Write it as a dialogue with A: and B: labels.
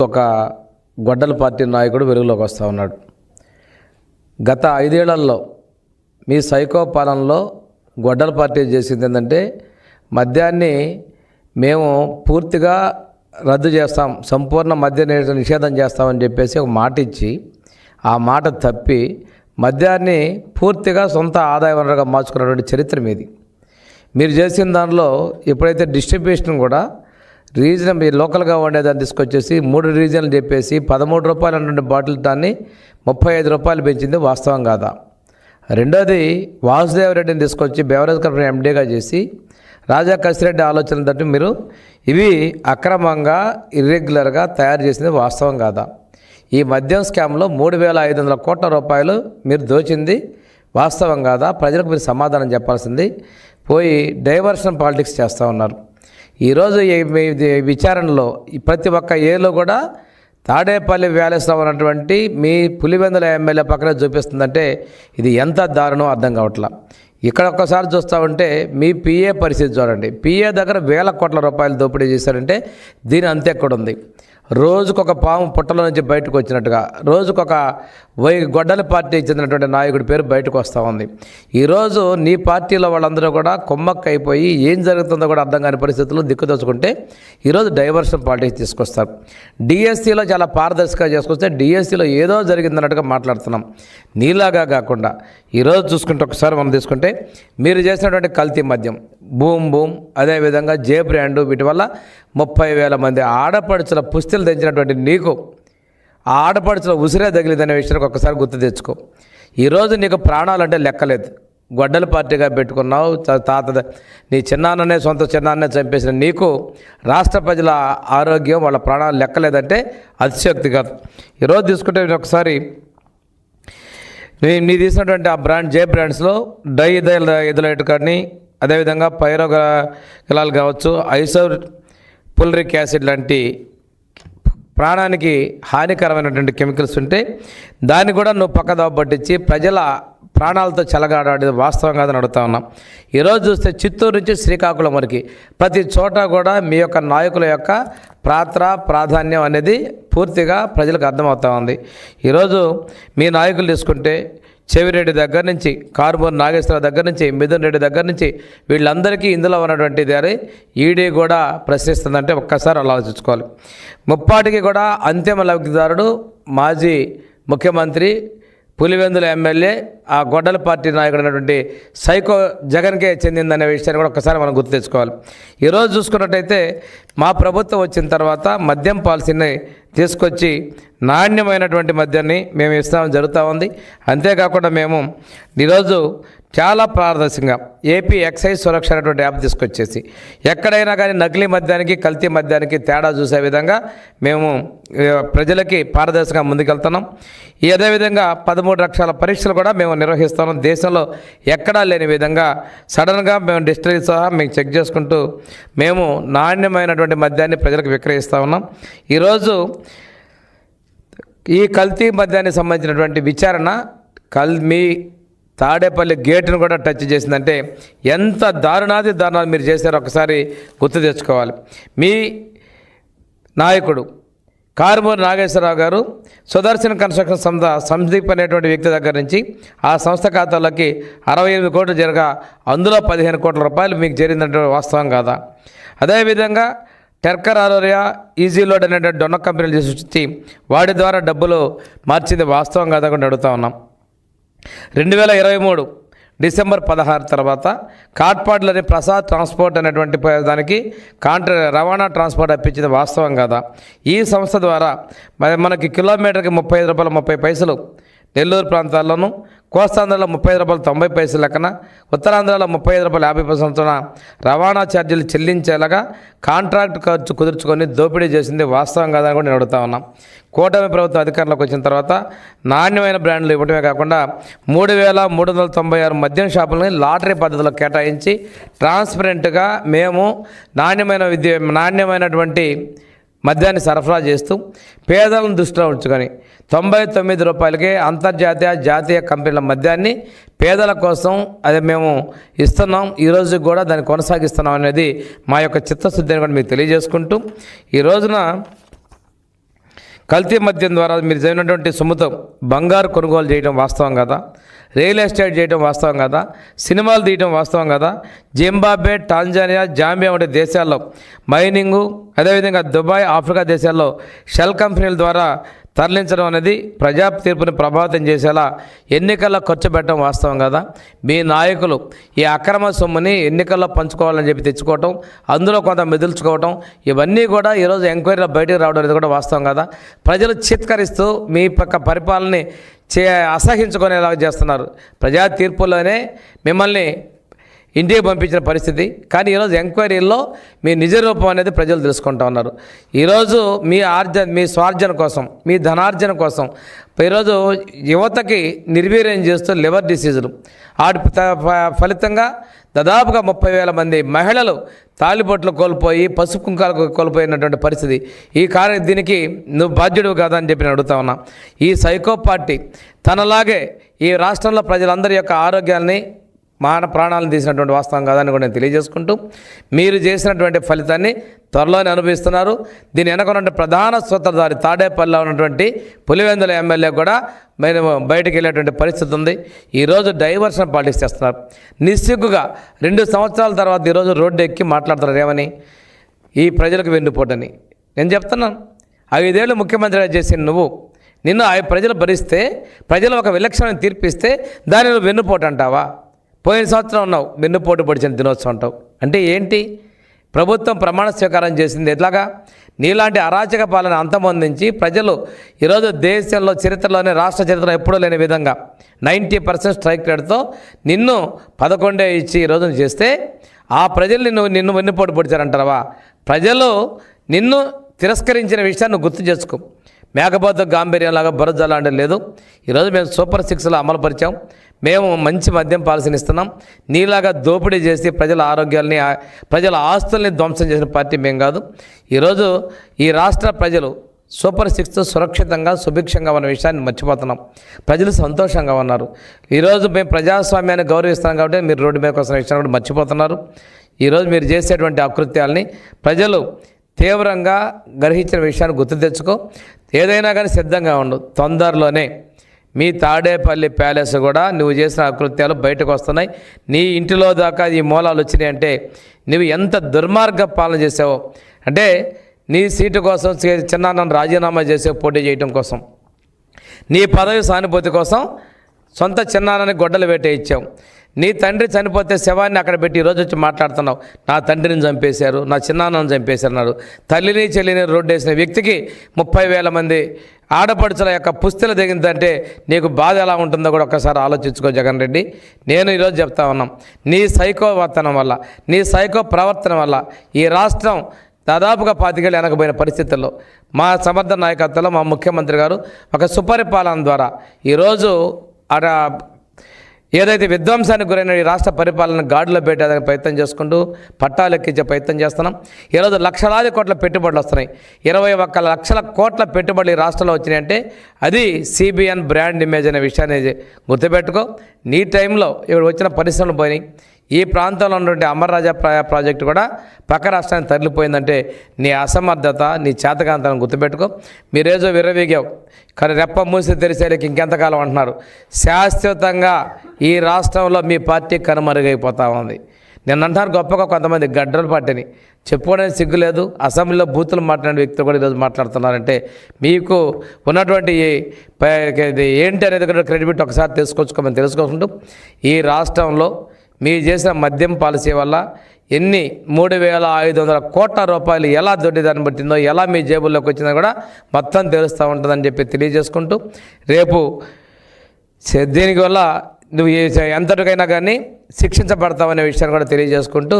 A: ఒక గొడ్డల పార్టీ నాయకుడు వెలుగులోకి వస్తూ ఉన్నాడు. గత 5 ఏళ్లలో మీ సైకో పాలనలో గొడ్డల పార్టీ చేసింది ఏంటంటే మద్యాన్ని మేము పూర్తిగా రద్దు చేస్తాం, సంపూర్ణ మద్య నిషేధం చేస్తామని చెప్పేసి ఒక మాట ఇచ్చి ఆ మాట తప్పి మద్యాన్ని పూర్తిగా సొంత ఆదాయ వనరుగా మార్చుకున్నటువంటి చరిత్ర మీది. మీరు చేసిన దానిలో ఎప్పుడైతే డిస్ట్రిబ్యూషన్ కూడా రీజన్ మీరు లోకల్గా ఉండేదాన్ని తీసుకొచ్చేసి 3 రీజన్లు చెప్పేసి 13 రూపాయలు అన్నటువంటి బాటిల్ దాన్ని 35 రూపాయలు పెంచింది వాస్తవం కాదా? రెండోది వాసుదేవరెడ్డిని తీసుకొచ్చి బెవరేజ్ కంపెనీ ఎండీగా చేసి రాజా కసిరెడ్డి ఆలోచనలు తట్టు మీరు ఇవి అక్రమంగా ఇర్రెగ్యులర్గా తయారు చేసింది వాస్తవం కాదా? ఈ మద్యం స్కామ్లో 3,500 కోట్ల రూపాయలు మీరు దోచింది వాస్తవం కాదా? ప్రజలకు మీరు సమాధానం చెప్పాల్సింది పోయి డైవర్షన్ పాలిటిక్స్ చేస్తూ ఉన్నారు. ఈరోజు ఈ విచారణలో ప్రతి ఒక్క ఏలో కూడా తాడేపల్లి వ్యాలేశ్వరం ఉన్నటువంటి మీ పులివెందుల ఎమ్మెల్యే పక్కనే చూపిస్తుందంటే ఇది ఎంత దారుణం అర్థం కావట్లా. ఇక్కడ ఒక్కసారి చూస్తూ ఉంటే మీ పిఏ పరిస్థితి చూడండి. పిఏ దగ్గర 1,000 కోట్ల రూపాయలు దోపిడీ చేశారంటే దీని అంతే ఎక్కడ ఉంది? రోజుకొక పాము పుట్టలో నుంచి బయటకు వచ్చినట్టుగా రోజుకొక గొడ్డల పార్టీకి చెందినటువంటి నాయకుడి పేరు బయటకు వస్తూ ఉంది. ఈరోజు నీ పార్టీలో వాళ్ళందరూ కూడా కొమ్మక్క అయిపోయి ఏం జరుగుతుందో కూడా అర్థం కాని పరిస్థితుల్లో దిక్కుదోచుకుంటే ఈరోజు డైవర్షన్ పాలిటిక్స్ తీసుకొస్తారు. డిఎస్సిలో చాలా పారదర్శకంగా చేసుకొస్తే డిఎస్సిలో ఏదో జరిగిందన్నట్టుగా మాట్లాడుతున్నాం. నీలాగా కాకుండా ఈరోజు చూసుకుంటే ఒకసారి మనం తీసుకుంటే మీరు చేసినటువంటి కల్తీ మద్యం బూమ్ బూమ్, అదేవిధంగా జే బ్రాండు, వీటి వల్ల 30,000 మంది ఆడపడుచుల పుస్తలు తెంచినటువంటి నీకు ఆ ఆడపడుచుల ఉసిరే తగిలిదనే విషయానికి ఒక్కసారి గుర్తు తెచ్చుకో. ఈరోజు నీకు ప్రాణాలంటే లెక్కలేదు. గొడ్డల పార్టీగా పెట్టుకున్నావు. నీ చిన్నాన్ననే సొంత చిన్నాన్నే చంపేసిన నీకు రాష్ట్ర ప్రజల ఆరోగ్యం వాళ్ళ ప్రాణాలు లెక్కలేదంటే అతిశక్తి కాదు. ఈరోజు తీసుకుంటే ఒకసారి నీ తీసినటువంటి ఆ బ్రాండ్ జే బ్రాండ్స్లో డై ఎదులైట్ కానీ అదేవిధంగా పైరోగలాలు కావచ్చు, ఐసోర్ పుల్రిక్ యాసిడ్ లాంటి ప్రాణానికి హానికరమైనటువంటి కెమికల్స్ ఉంటే దాన్ని కూడా నువ్వు పక్కదావ పట్టించి ప్రజల ప్రాణాలతో చెలగాడాడేది వాస్తవం కాదని అడుగుతా ఉన్నాం. ఈరోజు చూస్తే చిత్తూరు నుంచి శ్రీకాకుళం వరకు ప్రతి చోట కూడా మీ యొక్క నాయకుల యొక్క ప్రాధాన్యం అనేది పూర్తిగా ప్రజలకు అర్థమవుతూ ఉంది. ఈరోజు మీ నాయకులు తీసుకుంటే చెవిరెడ్డి దగ్గర నుంచి కారుమూరి నాగేశ్వరరావు దగ్గర నుంచి మిథున్ రెడ్డి దగ్గర నుంచి వీళ్ళందరికీ ఇందులో ఉన్నటువంటి దారి ఈడీ కూడా ప్రశ్నిస్తుందంటే ఒక్కసారి అలా ఆలోచించుకోవాలి. ముప్పాటికి కూడా అంతిమ లబ్ధిదారుడు మాజీ ముఖ్యమంత్రి పులివెందుల ఎమ్మెల్యే ఆ గొడ్డల పార్టీ నాయకుడు అయినటువంటి సైకో జగన్కే చెందిందనే విషయాన్ని కూడా ఒకసారి మనం గుర్తు తెచ్చుకోవాలి. ఈరోజు చూసుకున్నట్టయితే మా ప్రభుత్వం వచ్చిన తర్వాత మద్యం పాలసీని తీసుకొచ్చి నాణ్యమైనటువంటి మద్యాన్ని మేము ఇస్తామని జరుగుతూ ఉంది. అంతేకాకుండా మేము ఈరోజు చాలా పారదర్శకంగా ఏపీ ఎక్సైజ్ సురక్ష అనేటువంటి యాప్ తీసుకొచ్చేసి ఎక్కడైనా కానీ నకిలీ మద్యానికి కల్తీ మద్యానికి తేడా చూసే విధంగా మేము ప్రజలకి పారదర్శకంగా ముందుకెళ్తున్నాం. అదేవిధంగా 13 లక్షల పరీక్షలు కూడా మేము నిర్వహిస్తున్నాం. దేశంలో ఎక్కడా లేని విధంగా సడన్గా మేము డిస్టిలరీ సహా మేము చెక్ చేసుకుంటూ మేము నాణ్యమైనటువంటి మద్యాన్ని ప్రజలకు విక్రయిస్తూ ఉన్నాం. ఈరోజు ఈ కల్తీ మద్యానికి సంబంధించినటువంటి విచారణ మీ తాడేపల్లి గేటును కూడా టచ్ చేసిందంటే ఎంత దారుణాలు మీరు చేశారో ఒకసారి గుర్తు తెచ్చుకోవాలి. మీ నాయకుడు కారుమూరి నాగేశ్వరరావు గారు సుదర్శన్ కన్స్ట్రక్షన్ సందీప్ అనేటువంటి వ్యక్తి దగ్గర నుంచి ఆ సంస్థ ఖాతాలోకి 68 కోట్లు జరగా అందులో 15 కోట్ల రూపాయలు మీకు చేరిందంటే వాస్తవం కాదా? అదేవిధంగా టెర్కర్ ఆరోరియా ఈజీ లోడ్ అనేటువంటి డొన్న కంపెనీలు తీసుకొచ్చి వాడి ద్వారా డబ్బులు మార్చింది వాస్తవం కాదా కూడా అడుగుతూ ఉన్నాం. 2023 డిసెంబర్ 16 తర్వాత కాట్పాడ్లోని ప్రసాద్ ట్రాన్స్పోర్ట్ అనేటువంటి దానికి రవాణా ట్రాన్స్పోర్ట్ అప్పించింది వాస్తవం కాదా? ఈ సంస్థ ద్వారా మనకి కిలోమీటర్కి 35 రూపాయలు 30 పైసలు నెల్లూరు ప్రాంతాల్లోనూ, కోస్తాంధ్రలో 35 రూపాయలు 90 పైసలు లెక్కన, ఉత్తరాంధ్రలో 35 రూపాయలు 50 పైసలతోన రవాణా ఛార్జీలు చెల్లించేలాగా కాంట్రాక్ట్ ఖర్చు కుదుర్చుకొని దోపిడీ చేసింది వాస్తవం కాదని కూడా నేను అడుగుతా ఉన్నాం. కూటమి ప్రభుత్వం అధికారంలోకి వచ్చిన తర్వాత నాణ్యమైన బ్రాండ్లు ఇవ్వడమే కాకుండా 3,396 మద్యం షాపులని లాటరీ పద్ధతిలో కేటాయించి ట్రాన్స్పరెంట్గా మేము నాణ్యమైనటువంటి మద్యాన్ని సరఫరా చేస్తూ పేదలను దృష్టిలో ఉంచుకొని 99 రూపాయలకే అంతర్జాతీయ జాతీయ కంపెనీల మద్యాన్ని పేదల కోసం అది మేము ఇస్తున్నాం. ఈరోజు కూడా దాన్ని కొనసాగిస్తున్నాం అనేది మా యొక్క చిత్తశుద్ధిని కూడా మీకు తెలియజేసుకుంటూ ఈ రోజున కల్తీ మద్యం ద్వారా మీరు జరిగినటువంటి సొమ్ముతో బంగారు కొనుగోలు చేయడం వాస్తవం కదా, రియల్ ఎస్టేట్ చేయడం వాస్తవం కదా, సినిమాలు తీయడం వాస్తవం కదా, జింబాబ్వే, టాంజానియా, జాంబియా వంటి దేశాల్లో మైనింగు, అదేవిధంగా దుబాయ్, ఆఫ్రికా దేశాల్లో షెల్ కంపెనీల ద్వారా తరలించడం అనేది ప్రజా తీర్పుని ప్రభావితం చేసేలా ఎన్నికల్లో ఖర్చు పెట్టడం వాస్తవం కదా. మీ నాయకులు ఈ అక్రమ సొమ్ముని ఎన్నికల్లో పంచుకోవాలని చెప్పి తెచ్చుకోవటం, అందులో కొంత మెదుల్చుకోవటం, ఇవన్నీ కూడా ఈరోజు ఎంక్వైరీలో బయటకు రావడం అనేది కూడా వాస్తవం కదా. ప్రజలు చిత్కరిస్తూ మీ పక్క పరిపాలనని అసహించుకునేలాగా చేస్తున్నారు. ప్రజా తీర్పులోనే మిమ్మల్ని ఇంటికి పంపించిన పరిస్థితి. కానీ ఈరోజు ఎంక్వైరీల్లో మీ నిజ రూపం అనేది ప్రజలు తెలుసుకుంటూ ఉన్నారు. ఈరోజు మీ స్వార్జన కోసం, మీ ధనార్జన కోసం ఈరోజు యువతకి నిర్వీర్యం చేస్తూ లివర్ డిసీజులు వాటి ఫలితంగా దాదాపుగా 30,000 మంది మహిళలు తాలిబొట్లు కోల్పోయి, పసుపు కుంకాలు కోల్పోయినటువంటి పరిస్థితి. దీనికి నువ్వు బాధ్యుడు కాదా అని చెప్పి నేను అడుగుతా ఉన్నా. ఈ సైకో పార్టీ తనలాగే ఈ రాష్ట్రంలో ప్రజలందరి యొక్క ఆరోగ్యాన్ని, ప్రాణాలను తీసినటువంటి వాస్తవం కాదని కూడా నేను తెలియజేసుకుంటూ, మీరు చేసినటువంటి ఫలితాన్ని త్వరలోనే అనుభవిస్తున్నారు. దీని వెనక ఉన్న ప్రధాన సూత్రధారి తాడేపల్లిలో ఉన్నటువంటి పులివెందుల ఎమ్మెల్యే కూడా మేము బయటకు వెళ్ళేటువంటి పరిస్థితి ఉంది. ఈరోజు డైవర్షన్ పాలిటిక్స్ చేస్తున్నారు. నిస్సిగ్గుగా 2 సంవత్సరాల తర్వాత ఈరోజు రోడ్డు ఎక్కి మాట్లాడుతున్నారు ఏమని, ఈ ప్రజలకు వెన్నుపోటని. నేను చెప్తున్నాను, 5 ఏళ్ళు ముఖ్యమంత్రిగా చేసిన నిన్ను ప్రజలు భరిస్తే, ప్రజలు ఒక విలక్షణమైన తీర్పిస్తే దాన్ని నువ్వు వెన్నుపోటు అంటావా? పోయిన సంవత్సరం ఉన్నావు, వెన్నుపోటు పొడిచిన దినోత్సవం అంటావు. అంటే ఏంటి? ప్రభుత్వం ప్రమాణ స్వీకారం చేసింది ఎట్లాగా? నీలాంటి అరాచక పాలన అంతమొందించి ప్రజలు ఈరోజు దేశంలో చరిత్రలోనే, రాష్ట్ర చరిత్రలో ఎప్పుడూ లేని విధంగా 90% స్ట్రైక్ రేట్తో నిన్ను 11 ఇచ్చి ఈరోజు చేస్తే ఆ ప్రజలు నిన్ను వెన్నుపోటు పొడిచారంటారా? ప్రజలు నిన్ను తిరస్కరించిన విషయాన్ని గుర్తు చేసుకో. మేకపోత గాంభీర్యంలాగా బురద లాంటి లేదు. ఈరోజు మేము సూపర్ 6లో అమలుపరిచాం. మేము మంచి మద్యం పాలసీని ఇస్తున్నాం. నీలాగా దోపిడీ చేసి ప్రజల ఆరోగ్యాల్ని, ప్రజల ఆస్తుల్ని ధ్వంసం చేసిన పార్టీ మేము కాదు. ఈరోజు ఈ రాష్ట్ర ప్రజలు సూపర్ 6 సురక్షితంగా, సుభిక్షంగా ఉన్న విషయాన్ని మర్చిపోతున్నాం. ప్రజలు సంతోషంగా ఉన్నారు. ఈరోజు మేము ప్రజాస్వామ్యాన్ని గౌరవిస్తున్నాం కాబట్టి మీరు రోడ్డు మీదకి వస్తున్న విషయాన్ని కూడా మర్చిపోతున్నారు. ఈరోజు మీరు చేసేటువంటి అకృత్యాలని ప్రజలు తీవ్రంగా గ్రహించిన విషయాన్ని గుర్తు తెచ్చుకో. ఏదైనా కానీ సిద్ధంగా ఉండు. తొందరలోనే మీ తాడేపల్లి ప్యాలెస్ కూడా నువ్వు చేసిన అకృత్యాలు బయటకు వస్తున్నాయి. నీ ఇంటిలో దాకా ఈ మూలాలు వచ్చినాయి అంటే నువ్వు ఎంత దుర్మార్గ పాలన చేసావో. అంటే నీ సీటు కోసం చిన్నాన్నను రాజీనామా చేసే, పోటీ చేయడం కోసం, నీ పదవి సానుభూతి కోసం సొంత చిన్నాన్నని గొడ్డలు వేటే ఇచ్చావు. నీ తండ్రి చనిపోతే శవాన్ని అక్కడ పెట్టి ఈరోజు వచ్చి మాట్లాడుతున్నావు, నా తండ్రిని చంపేశారు, నా చిన్నాన్నను చంపేశారు అన్నాడు. తల్లిని చెల్లిని రోడ్డు వేసిన వ్యక్తికి 30,000 మంది ఆడపడుచుల యొక్క పుస్తలు దిగిందంటే నీకు బాధ ఎలా ఉంటుందో కూడా ఒక్కసారి ఆలోచించుకో జగన్ రెడ్డి. నేను ఈరోజు చెప్తా ఉన్నాం, నీ సైకో వర్తనం వల్ల, నీ సైకో ప్రవర్తన వల్ల ఈ రాష్ట్రం దాదాపుగా 25 ఏళ్ళు వెనకపోయిన పరిస్థితుల్లో మా సమర్థ నాయకత్వంలో మా ముఖ్యమంత్రి గారు ఒక సుపరిపాలన ద్వారా ఈరోజు ఏదైతే విధ్వంసానికి గురైన ఈ రాష్ట్ర పరిపాలన గాడిలో పెట్టేదానికి ప్రయత్నం చేసుకుంటూ పట్టాలు ఎక్కించే ప్రయత్నం చేస్తున్నాం. ఈరోజు లక్షలాది కోట్ల పెట్టుబడులు వస్తున్నాయి. 21 లక్షల కోట్ల పెట్టుబడులు ఈ రాష్ట్రంలో వచ్చినాయంటే అది CBN బ్రాండ్ ఇమేజ్ అనే విషయాన్ని గుర్తుపెట్టుకో. నీ టైంలో ఇక్కడ వచ్చిన పరిశ్రమలు పోయినాయి. ఈ ప్రాంతంలో ఉన్నటువంటి అమర్ రాజా ప్రాజెక్టు కూడా పక్క రాష్ట్రానికి తరలిపోయిందంటే నీ అసమర్థత, నీ చేతకాంతాన్ని గుర్తుపెట్టుకో. మీరేజో విర్రవీగావు, కానీ రెప్ప మూసి తెరిసేలకి ఇంకెంతకాలం అంటున్నారు. శాశ్వతంగా ఈ రాష్ట్రంలో మీ పార్టీ కనుమరుగైపోతూ ఉంది. నేను అంటాను గొప్పగా కొంతమంది గడ్డల పార్టీని చెప్పుకోవడానికి సిగ్గులేదు. అసెంబ్లీలో బూతులు మాట్లాడిన వ్యక్తులు కూడా ఈరోజు మాట్లాడుతున్నారంటే మీకు ఉన్నటువంటి ఏంటి అనేది కూడా క్రెడిబిలిటీ ఒకసారి తెలుసుకోకుండా ఈ రాష్ట్రంలో మీరు చేసిన మద్యం పాలసీ వల్ల ఎన్ని 3,500 కోట్ల రూపాయలు ఎలా దొడ్డిదాన్ని పట్టిందో, ఎలా మీ జేబుల్లోకి వచ్చిందో కూడా మొత్తం తెలుస్తూ ఉంటుందని చెప్పి తెలియజేసుకుంటూ, రేపు దీనివల్ల నువ్వు ఎంతటికైనా కానీ శిక్షించబడతావనే విషయాన్ని కూడా తెలియజేసుకుంటూ